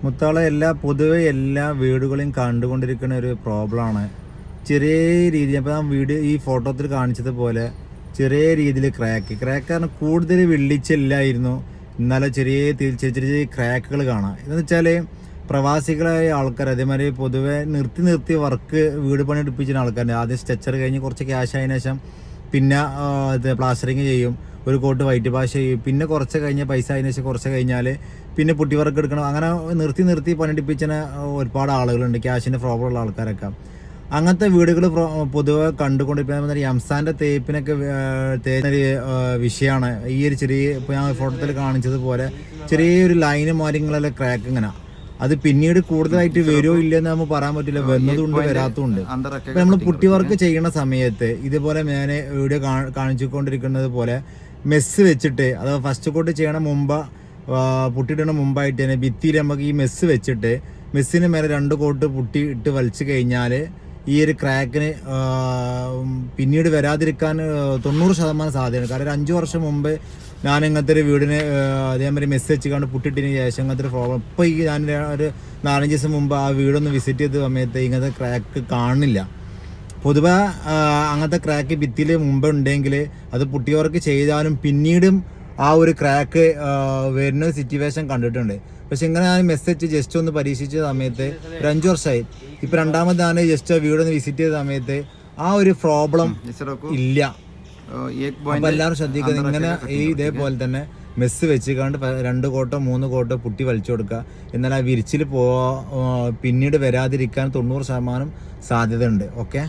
മുത്താളെ പൊതുവെ എല്ലാ വീടുകളെയും കണ്ടുകൊണ്ടിരിക്കുന്ന ഒരു പ്രോബ്ലമാണ് ചെറിയ രീതിയിൽ. അപ്പോൾ ഈ ഫോട്ടോത്തിൽ കാണിച്ചതുപോലെ ചെറിയ രീതിയിൽ ക്രാക്ക് കാരണം കൂടുതൽ വെള്ളിച്ചില്ലായിരുന്നു, എന്നാലും ചെറിയ ചെറിയ ക്രാക്കുകൾ കാണാം. എന്ന് വെച്ചാൽ പ്രവാസികളായ ആൾക്കാർ, അതേമാതിരി പൊതുവെ നിർത്തി വർക്ക് വീട് പണി എടുപ്പിച്ചിരുന്ന ആൾക്കാരുണ്ട്. ആദ്യം സ്ട്രക്ചർ കഴിഞ്ഞ് കുറച്ച് ക്യാഷ് ആയതിനു ശേഷം പിന്നെ പ്ലാസ്റ്ററിങ് ചെയ്യും, ഒരു കോട്ട് വൈറ്റ് വാഷ് ചെയ്യും, പിന്നെ കുറച്ച് കഴിഞ്ഞ പൈസ അതിന് ശേഷം കുറച്ച് കഴിഞ്ഞാൽ പിന്നെ പുട്ടി വർക്ക് എടുക്കണം. അങ്ങനെ നിർത്തി പണിയെടുപ്പിച്ച ഒരുപാട് ആളുകളുണ്ട്, ക്യാഷിൻ്റെ പ്രോബ്ലം ഉള്ള ആൾക്കാരൊക്കെ. അങ്ങനത്തെ വീടുകൾ പൊതുവെ കണ്ടുകൊണ്ടിരിക്കുന്ന എംസാൻ്റെ തേപ്പിനൊക്കെ തേപ്പൊരു വിഷയമാണ് ഈ ഒരു ചെറിയ, ഇപ്പോൾ ഞാൻ ഫോട്ടോത്തിൽ കാണിച്ചതുപോലെ ചെറിയൊരു ലൈന് മാര്യങ്ങളെല്ലാം ക്രാക്ക് ഇങ്ങനെ. അത് പിന്നീട് കൂടുതലായിട്ട് വരുമോ ഇല്ലെന്ന് നമുക്ക് പറയാൻ പറ്റില്ല, വരുന്നതുണ്ട് വരാത്തതുണ്ട്. ഇപ്പം നമ്മൾ പുട്ടി വർക്ക് ചെയ്യുന്ന സമയത്ത് ഇതുപോലെ ഞാൻ വീഡിയോ കാണിച്ചുകൊണ്ടിരിക്കുന്നത് പോലെ മെസ്സ് വെച്ചിട്ട്, അഥവാ ഫസ്റ്റ് കോട്ട് ചെയ്യണ മുമ്പ് പുട്ടിയിടണ മുമ്പായിട്ട് തന്നെ ഭിത്തിയിൽ നമുക്ക് ഈ മെസ്സ് വെച്ചിട്ട് മെസ്സിന് മേലെ 2 കോട്ട് പുട്ടി ഇട്ട് വലിച്ചു കഴിഞ്ഞാൽ ഈ ഒരു ക്രാക്കിന് പിന്നീട് വരാതിരിക്കാൻ 90% സാധ്യതയാണ്. കാരണം 5 വർഷം മുമ്പ് ഞാൻ ഇങ്ങനത്തെ ഒരു വീടിന് അതേമാതിരി മെസ്സ് വെച്ച് പുട്ടിട്ടതിന് ശേഷം ഇങ്ങനത്തെ ഒരു പ്രോബ്ലം, ഇപ്പോൾ ഈ ഞാൻ ഒരു 4-5 ദിവസം മുമ്പ് ആ വീടൊന്ന് വിസിറ്റ് ചെയ്ത സമയത്ത് ഇങ്ങനത്തെ ക്രാക്ക് കാണുന്നില്ല. പൊതുവെ അങ്ങനത്തെ ക്രാക്ക് ഭിത്തിയിൽ മുമ്പ് ഉണ്ടെങ്കിൽ അത് പുട്ടി വർക്ക് ചെയ്താലും പിന്നീടും ആ ഒരു ക്രാക്ക് വരുന്ന സിറ്റുവേഷൻ കണ്ടിട്ടുണ്ട്. പക്ഷെ ഇങ്ങനെ ഞാൻ മെസ്സേജ് ജസ്റ്റ് ഒന്ന് പരീക്ഷിച്ച സമയത്ത് 5 വർഷമായി, ഇപ്പൊ രണ്ടാമത് ഞാൻ ജസ്റ്റ് വീടൊന്ന് വിസിറ്റ് ചെയ്ത സമയത്ത് ആ ഒരു പ്രോബ്ലം ഇല്ല. അപ്പൊ എല്ലാവരും ശ്രദ്ധിക്കുന്നത് ഇങ്ങനെ ഇതേപോലെ തന്നെ മെസ്സ് വെച്ചുകൊണ്ട് 2 കോട്ടോ 3 കോട്ടോ പുട്ടി വലിച്ചു കൊടുക്കുക. എന്നാൽ ആ വിരിച്ചിൽ പിന്നീട് വരാതിരിക്കാൻ 90% സാധ്യത ഉണ്ട്. ഓക്കെ.